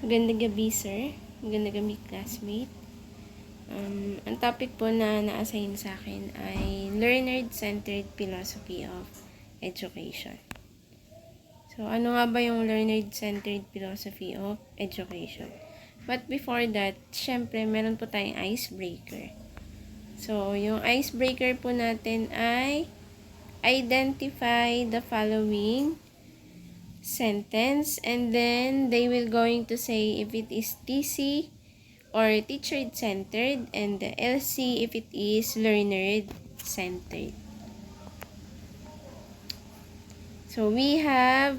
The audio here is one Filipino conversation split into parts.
Magandang gabi, sir. Magandang gabi, classmate. Ang topic po na na-assign sa akin ay Learner-Centered Philosophy of Education. So, ano nga ba yung Learner-Centered Philosophy of Education? But before that, syempre, meron po tayong icebreaker. So, yung icebreaker po natin ay identify the following sentence, and then they will going to say if it is TC or teacher-centered, and the LC if it is learner-centered. So we have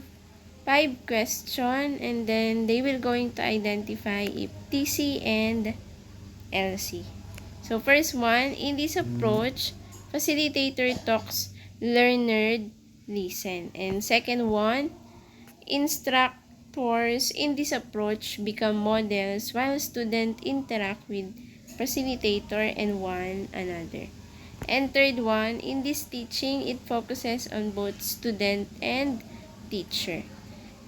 5 questions, and then they will going to identify if TC and LC. So first one, in this approach, facilitator talks, learner listen. And second one, instructors in this approach become models while students interact with facilitator and one another. And third one, in this teaching, it focuses on both student and teacher.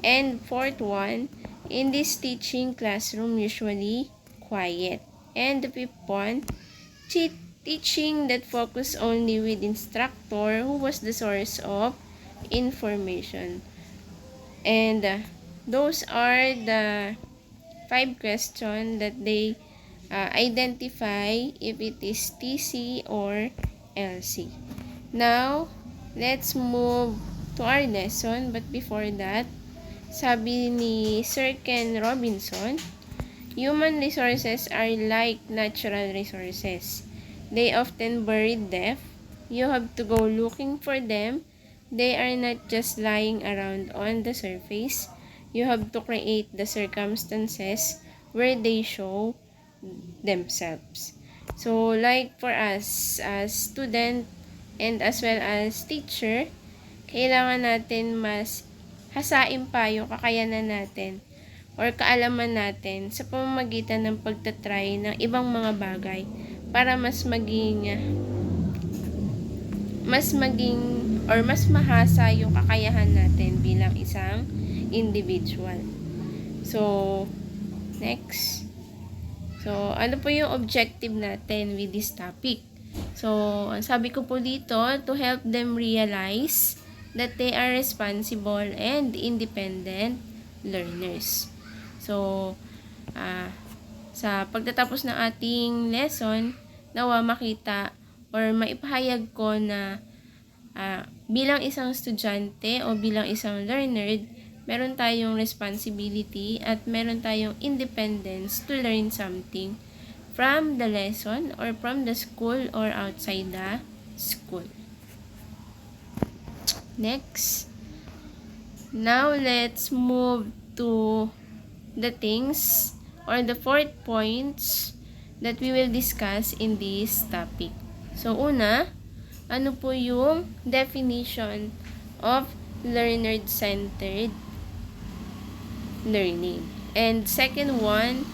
And fourth one, in this teaching classroom usually quiet. And the fifth one, teaching that focus only with instructor who was the source of information. And those are the 5 questions that they identify if it is TC or LC. Now, let's move to our lesson. But before that, sabi ni Sir Ken Robinson, human resources are like natural resources. They often buried depth. You have to go looking for them. They are not just lying around on the surface. You have to create the circumstances where they show themselves. So, like for us as student and as well as teacher, kailangan natin mas hasain pa yung kakayanan natin or kaalaman natin sa pamamagitan ng pagtatry ng ibang mga bagay para mas maging or mas mahasa yung kakayahan natin bilang isang individual. So, next. So, ano po yung objective natin with this topic? So, ang sabi ko po dito, to help them realize that they are responsible and independent learners. So, sa pagtatapos ng ating lesson, nawa makita or maipahayag ko na bilang isang estudyante o bilang isang learner, meron tayong responsibility at meron tayong independence to learn something from the lesson or from the school or outside the school. Next. Now, let's move to the things or the 4 points that we will discuss in this topic. So, una, ano po yung definition of learner-centered learning? And second one,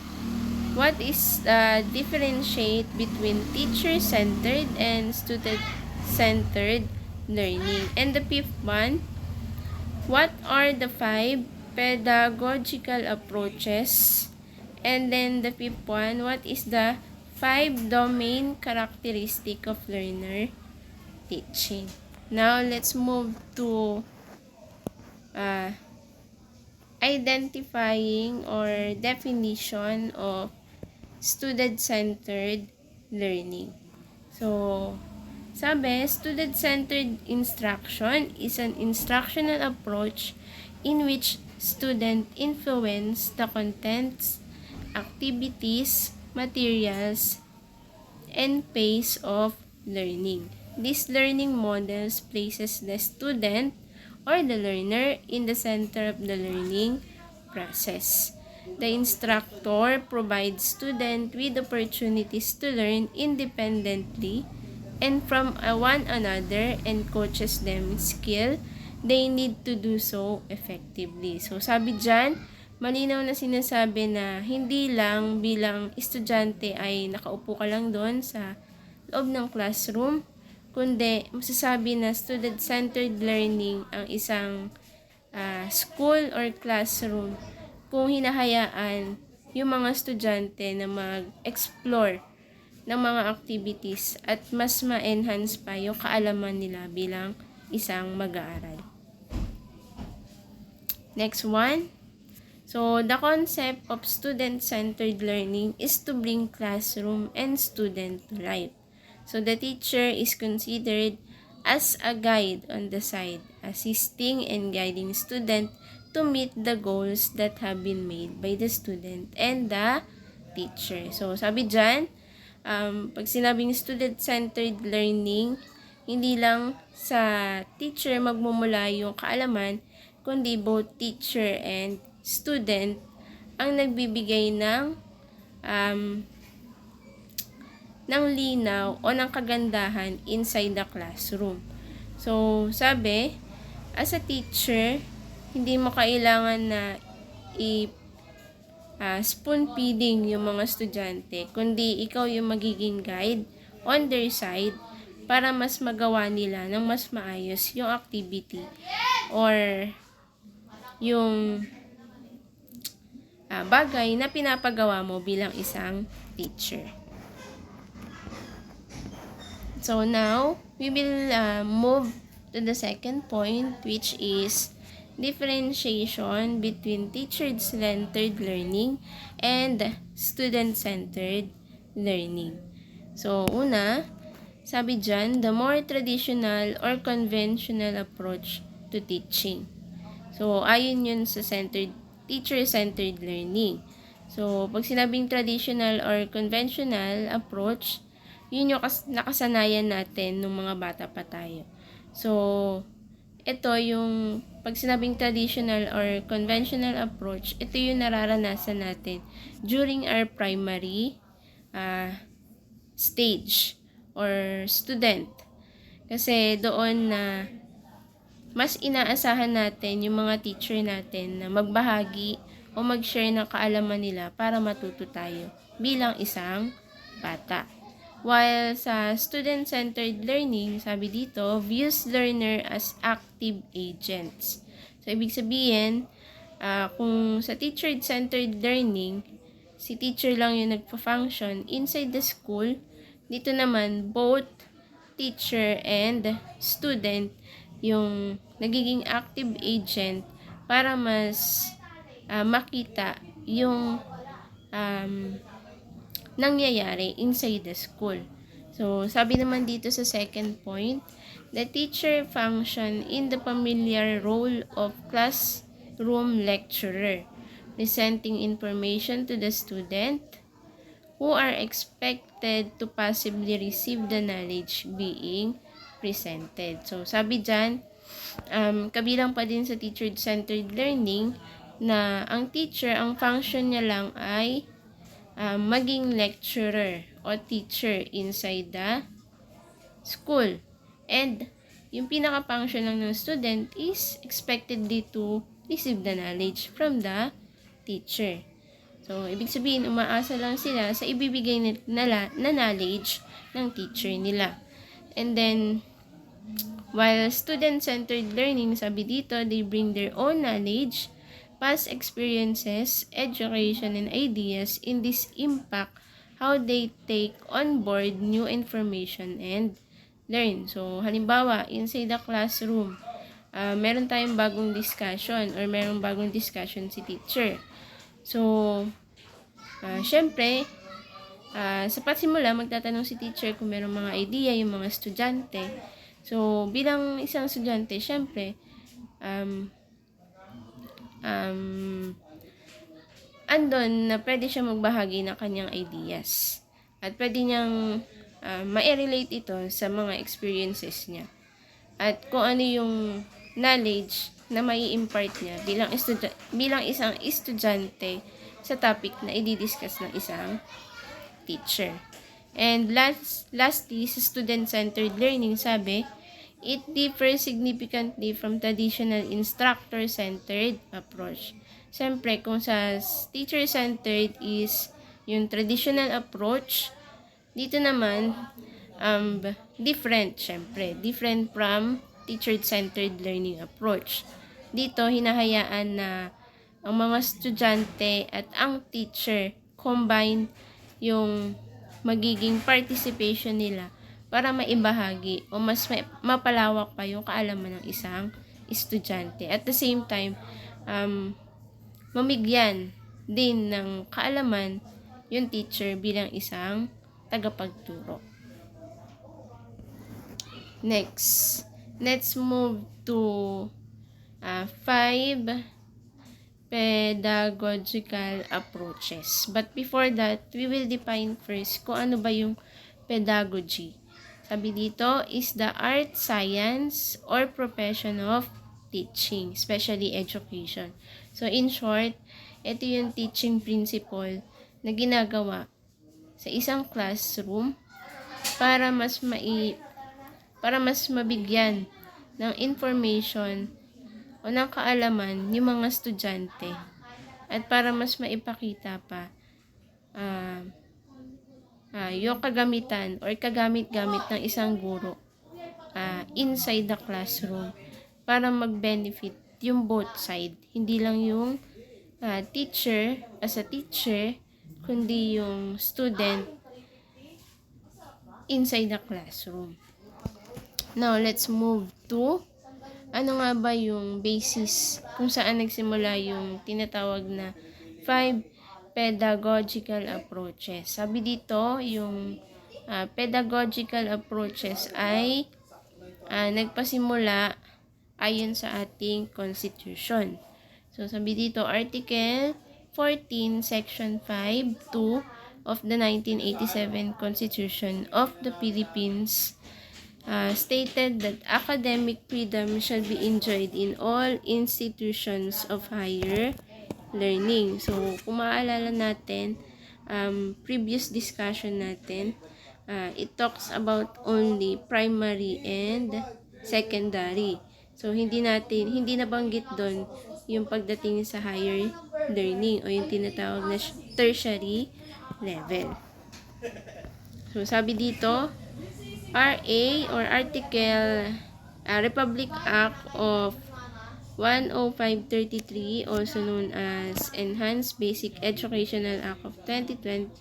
what is the differentiate between teacher-centered and student-centered learning? And the fifth one, what are the 5 pedagogical approaches? And then the fifth one, what is the 5 domain characteristic of learner teaching? Now, let's move to identifying or definition of student-centered learning. So, sabi, student-centered instruction is an instructional approach in which student influence the contents, activities, materials, and pace of learning. This learning models places the student or the learner in the center of the learning process. The instructor provides students with opportunities to learn independently and from one another and coaches them skill they need to do so effectively. So, sabi dyan, malinaw na sinasabi na hindi lang bilang estudyante ay nakaupo ka lang doon sa loob ng classroom, kundi masasabi na student-centered learning ang isang school or classroom kung hinahayaan yung mga estudyante na mag-explore ng mga activities at mas ma-enhance pa yung kaalaman nila bilang isang mag-aaral. Next one. So, the concept of student-centered learning is to bring classroom and student to life. So, the teacher is considered as a guide on the side, assisting and guiding student to meet the goals that have been made by the student and the teacher. So, sabi dyan, pag sinabing student-centered learning, hindi lang sa teacher magmumula yung kaalaman, kundi both teacher and student ang nagbibigay ng linaw o ng kagandahan inside the classroom. So, sabi, as a teacher, hindi mo kailangan na spoon feeding yung mga estudyante, kundi ikaw yung magiging guide on their side para mas magawa nila ng mas maayos yung activity or yung bagay na pinapagawa mo bilang isang teacher. So now, we will move to the second point, which is differentiation between teacher-centered learning and student-centered learning. So, una, sabi dyan, the more traditional or conventional approach to teaching. So, ayon yun sa teacher-centered learning. So, pag sinabing traditional or conventional approach, yun yung nakasanayan natin nung mga bata pa tayo. So, ito yung, pag sinabing traditional or conventional approach, ito yung nararanasan natin during our primary stage or student. Kasi doon na mas inaasahan natin yung mga teacher natin na magbahagi o mag-share ng kaalaman nila para matuto tayo bilang isang bata. While sa student-centered learning, sabi dito, views learner as active agents. So, ibig sabihin, kung sa teacher-centered learning, si teacher lang yung nagpa-function inside the school, dito naman, both teacher and student yung nagiging active agent para mas makita yung nangyayari inside the school. So, sabi naman dito sa second point, the teacher function in the familiar role of classroom lecturer, presenting information to the student who are expected to passively receive the knowledge being presented. So, sabi dyan, kabilang pa din sa teacher-centered learning na ang teacher, ang function niya lang ay maging lecturer o teacher inside the school. And yung pinaka-function lang ng student is expectedly to receive the knowledge from the teacher. So, ibig sabihin, umaasa lang sila sa ibibigay na knowledge ng teacher nila. And then, while student-centered learning, sabi dito, they bring their own knowledge, past experiences, education, and ideas in this impact how they take on board new information and learn. So, halimbawa, inside the classroom, meron tayong bagong discussion or merong bagong discussion si teacher. So, syempre, sa pasimula, magtatanong si teacher kung merong mga idea yung mga estudyante. So, bilang isang estudyante, syempre, andon na pwede siya magbahagi ng kanyang ideas. At pwede niyang ma-relate ito sa mga experiences niya. At kung ano yung knowledge na mai-impart niya bilang isang estudyante sa topic na i-discuss ng isang teacher. And lastly, sa student-centered learning, sabi, it differs significantly from traditional instructor-centered approach. Siyempre, kung sa teacher-centered is yung traditional approach, dito naman, different, syempre. Different from teacher-centered learning approach. Dito, hinahayaan na ang mga estudyante at ang teacher combine yung magiging participation nila para maibahagi o mas mapalawak pa yung kaalaman ng isang estudyante. At the same time, mamigyan din ng kaalaman yung teacher bilang isang tagapagturo. Next, let's move to 5 pedagogical approaches. But before that, we will define first kung ano ba yung pedagogy. Sabi dito is the art, science, or profession of teaching, especially education. So in short, ito yung teaching principle na ginagawa sa isang classroom para mas mabigyan ng information o ng kaalaman yung mga estudyante at para mas maipakita pa yung kagamitan or kagamit-gamit ng isang guro inside the classroom para mag-benefit yung both side. Hindi lang yung teacher as a teacher, kundi yung student inside the classroom. Now, let's move to ano nga ba yung basis kung saan nagsimula yung tinatawag na 5 pedagogical approaches. Sabi dito, yung pedagogical approaches ay nagpasimula ayon sa ating Constitution. So, sabi dito, Article 14, Section 5.2 of the 1987 Constitution of the Philippines stated that academic freedom shall be enjoyed in all institutions of higher learning. So, kung maaalala natin, previous discussion natin, it talks about only primary and secondary. So, hindi nabanggit doon yung pagdating sa higher learning o yung tinatawag na tertiary level. So, sabi dito, RA or Article Republic Act of 10533, also known as Enhanced Basic Educational Act of 2013,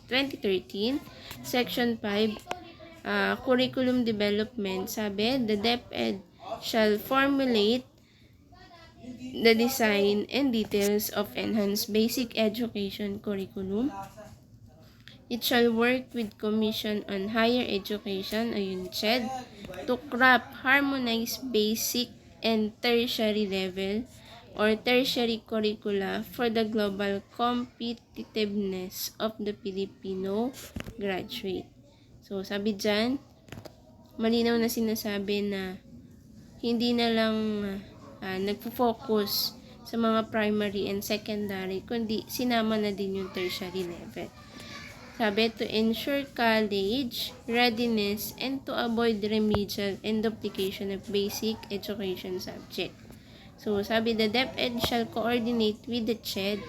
Section 5, Curriculum Development, sabi, the DepEd shall formulate the design and details of Enhanced Basic Education Curriculum. It shall work with Commission on Higher Education, UNCHED, to craft harmonized basic and tertiary level or tertiary curricula for the global competitiveness of the Filipino graduate. So, sabi dyan, malinaw na sinasabi na hindi na lang nagpo-focus sa mga primary and secondary, kundi sinama na din yung tertiary level. Sabi, to ensure college readiness and to avoid remedial and duplication of basic education subject. So, sabi, the DepEd shall coordinate with the CHED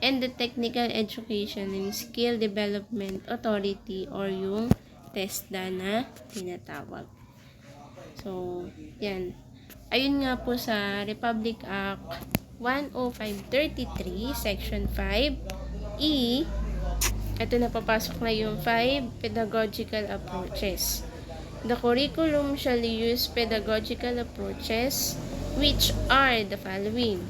and the Technical Education and Skill Development Authority or yung TESDA na tinatawag. So, yan. Ayun nga po sa Republic Act 10533, Section 5E, ito na papasok na yung 5 pedagogical approaches. The curriculum shall use pedagogical approaches which are the following.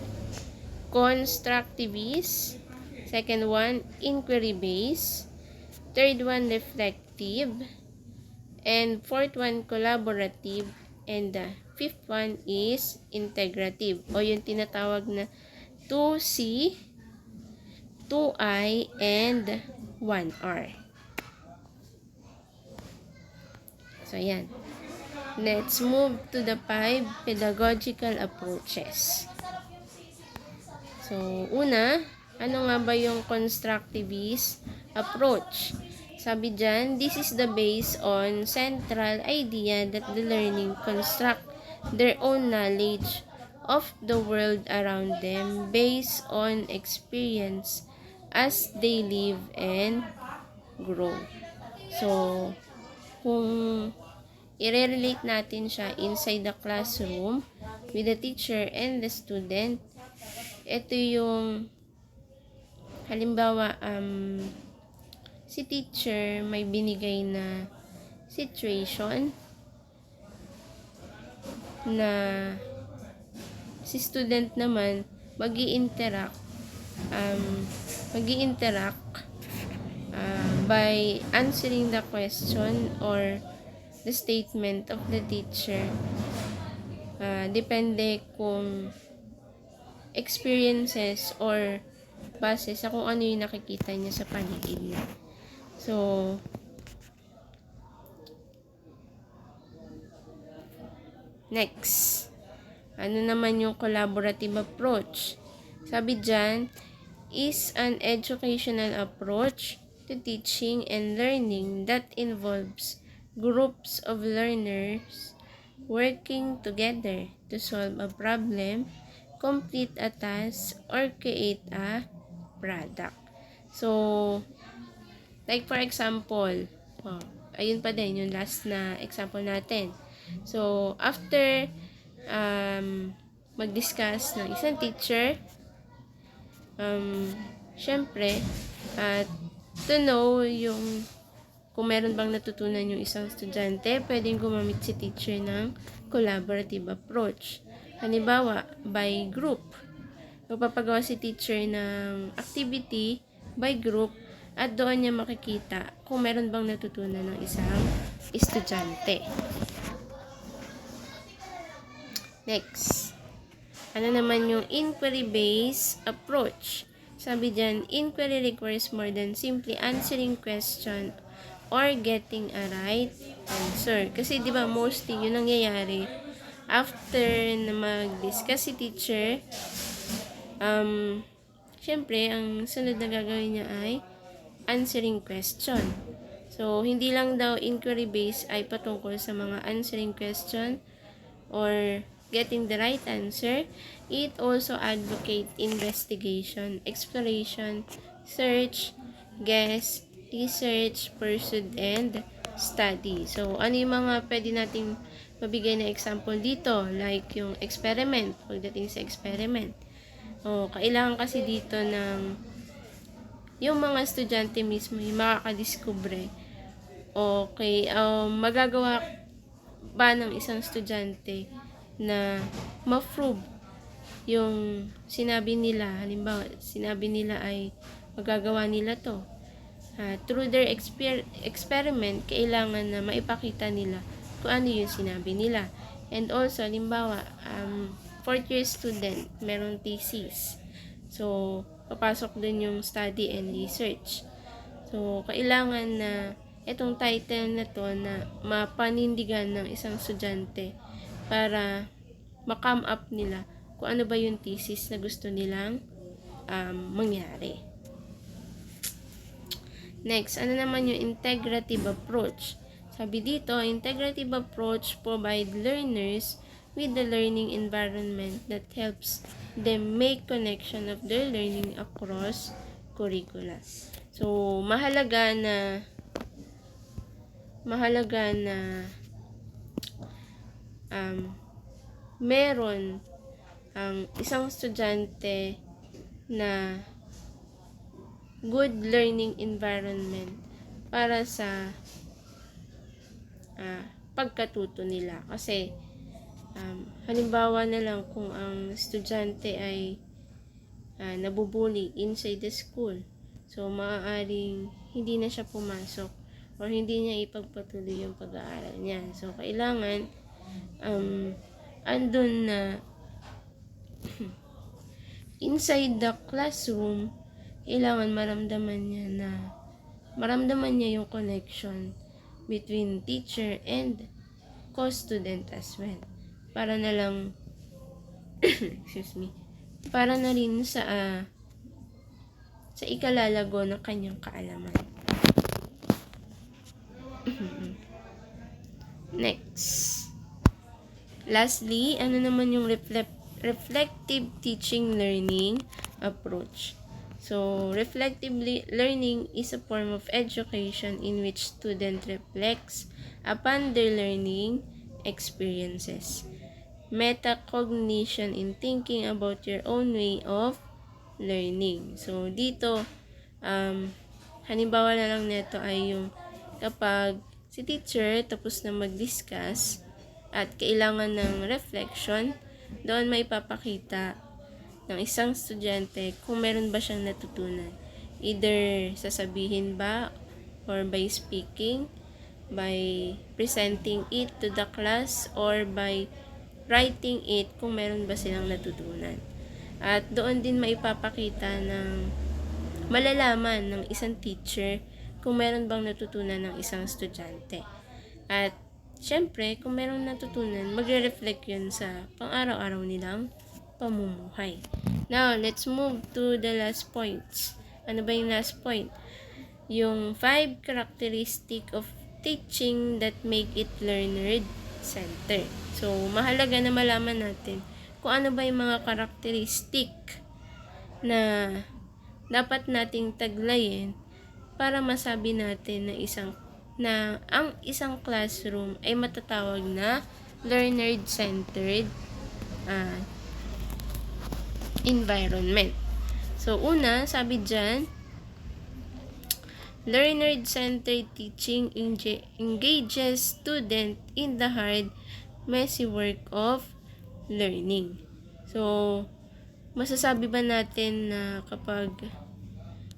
Constructivist. Second one, inquiry-based. Third one, reflective. And fourth one, collaborative. And the fifth one is integrative. O yung tinatawag na 2C, 2I, and 1R. So, yan. Let's move to the 5 pedagogical approaches. So, una, ano nga ba yung constructivist approach? Sabi dyan, this is the base on central idea that the learning construct their own knowledge of the world around them based on experience as they live and grow. So, kung i-relate natin siya inside the classroom with the teacher and the student, ito yung Halimbawa, si teacher may binigay na situation na si student naman magi-interact by answering the question or the statement of the teacher. Depende kung experiences or base sa kung ano yung nakikita niya sa paligid niya. So, next. Ano naman yung collaborative approach? Sabi dyan, is an educational approach to teaching and learning that involves groups of learners working together to solve a problem, complete a task, or create a product. So, like for example, ayun pa din yung last na example natin. So, after mag-discuss ng isang teacher, syempre, to know yung kung meron bang natutunan yung isang estudyante, pwedeng gumamit si teacher ng collaborative approach. Halimbawa, by group. Magpapagawa si teacher ng activity by group at doon niya makikita kung meron bang natutunan ng isang estudyante. Next. Ano naman yung inquiry-based approach? Sabi dyan, inquiry requires more than simply answering question or getting a right answer. Kasi di ba mostly yun nangyayari after na mag-discuss si teacher, syempre ang sunod na gagawin niya ay answering question. So, hindi lang daw inquiry-based ay patungkol sa mga answering question or getting the right answer. It also advocate investigation, exploration, search, guess, research, pursuit, and study. So, ano yung mga pwede nating mabigay na example dito? Like yung experiment, pagdating sa experiment. Kailangan kasi dito ng yung mga estudyante mismo yung makakadiskubre. Okay, magagawa ba ng isang estudyante na ma-prove yung sinabi nila, halimbawa, sinabi nila ay magagawa nila to. Through their experiment, kailangan na maipakita nila kung ano yung sinabi nila. And also, halimbawa, fourth year student, merong thesis. So, papasok dun yung study and research. So, kailangan na itong title na to na mapanindigan ng isang estudyante para ma-come up nila kung ano ba yung thesis na gusto nilang mangyari. Next, ano naman yung integrative approach? Sabi dito, integrative approach provide learners with the learning environment that helps them make connection of their learning across curricula. So, mahalaga na meron ang isang estudyante na good learning environment para sa pagkatuto nila. Kasi, halimbawa na lang kung ang estudyante ay nabubuli inside the school. So, maaaring hindi na siya pumasok or hindi niya ipagpatuloy yung pag-aaral niya. So, kailangan andun na inside the classroom, kailangan maramdaman niya yung connection between teacher and co-student as well. Para na lang para na rin sa ikalalago ng kanyang kaalaman. Next. Lastly, ano naman yung reflective teaching learning approach? So, reflective learning is a form of education in which student reflects upon their learning experiences. Metacognition in thinking about your own way of learning. So, dito, Halimbawa na lang nito ay yung kapag si teacher tapos na mag-discuss at kailangan ng reflection, doon may papakita ng isang estudyante kung meron ba siyang natutunan. Either sasabihin ba or by speaking, by presenting it to the class, or by writing it kung meron ba silang natutunan. At doon din maipapakita ng malalaman ng isang teacher kung meron bang natutunan ng isang estudyante. At syempre, kung meron natutunan, magre-reflect yun sa pang-araw-araw nilang pamumuhay. Now, let's move to the last points. Ano ba yung last point? Yung 5 characteristic of teaching that make it learner-centered. So, mahalaga na malaman natin kung ano ba yung mga karakteristik na dapat nating taglayin para masabi natin na ang isang classroom ay matatawag na learner-centered environment. So, una, sabi dyan, learner-centered teaching engages student in the hard, messy work of learning. So, masasabi ba natin na kapag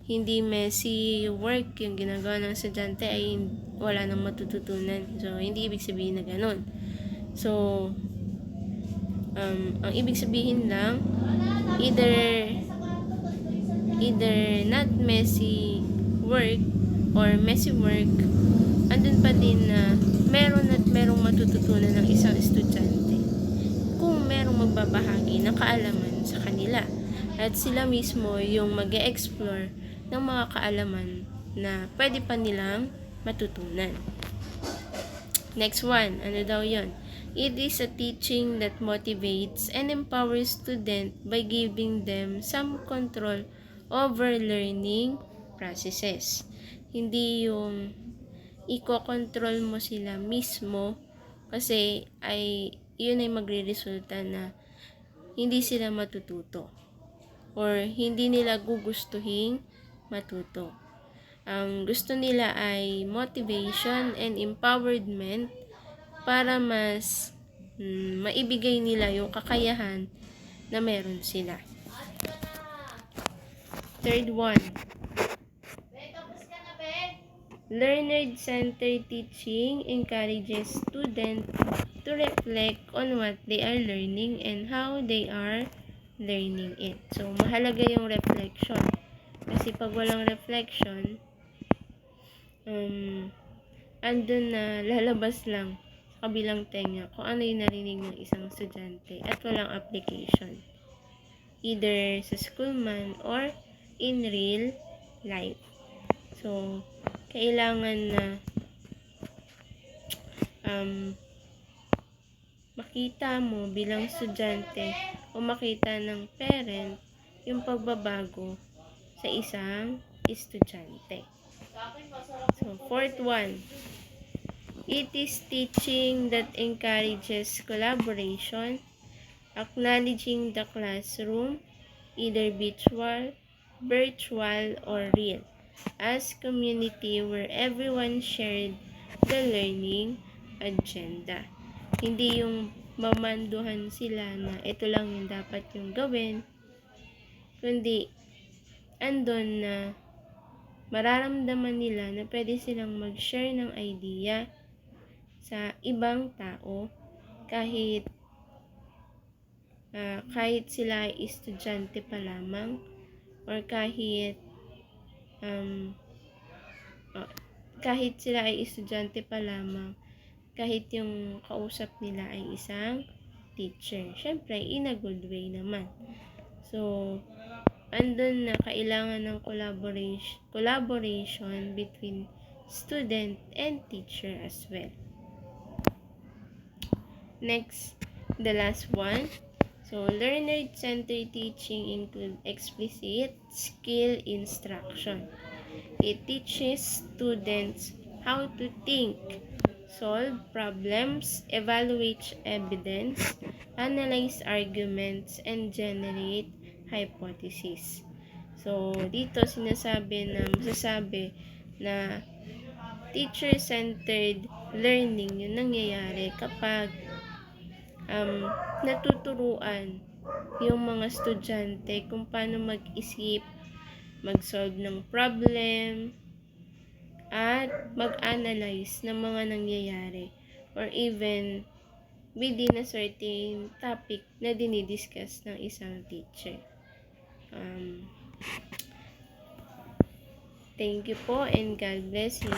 hindi messy work yung ginagawa ng estudyante ay wala nang matututunan? So, hindi ibig sabihin na ganun. So, ang ibig sabihin lang, either not messy work or messy work, andun pa din na merong matututunan ng isang estudyante kung merong magbabahagi ng kaalaman sa kanila at sila mismo yung mag-e-explore ng mga kaalaman na pwede pa nilang matutunan. Next one, ano daw yon? It is a teaching that motivates and empowers students by giving them some control over learning processes. Hindi yung iko-control mo sila mismo kasi yun ay magre-resulta na hindi sila matututo or hindi nila gugustuhin matuto. Ang gusto nila ay motivation and empowerment para mas maibigay nila yung kakayahan na meron sila. Third one, learner-centered teaching encourages students to reflect on what they are learning and how they are learning it. So, mahalaga yung reflection. Kasi pag walang reflection, andun na lalabas lang sa kabilang tenga kung ano yung narinig ng isang estudyante at walang application. Either sa school man or in real life. So, kailangan na makita mo bilang estudyante o makita ng parent yung pagbabago sa isang estudyante. So, fourth one, it is teaching that encourages collaboration, acknowledging the classroom, either virtual or real, as community where everyone shared the learning agenda. Hindi yung mamanduhan sila na ito lang yung dapat yung gawin, kundi andon na mararamdaman nila na pwede silang mag-share ng idea sa ibang tao kahit sila ay estudyante pa lamang or kahit sila ay estudyante pa lamang, kahit yung kausap nila ay isang teacher. Syempre, in a good way naman. So, andun na kailangan ng collaboration between student and teacher as well. Next, the last one. So, learner-centered teaching include explicit skill instruction. It teaches students how to think, solve problems, evaluate evidence, analyze arguments, and generate hypotheses. So, dito masasabi na teacher-centered learning yung nangyayari kapag natuturuan yung mga estudyante kung paano mag-isip, mag-solve ng problem, at mag-analyze ng mga nangyayari or even within a certain topic na dinidiscuss ng isang teacher. Thank you po and God bless you.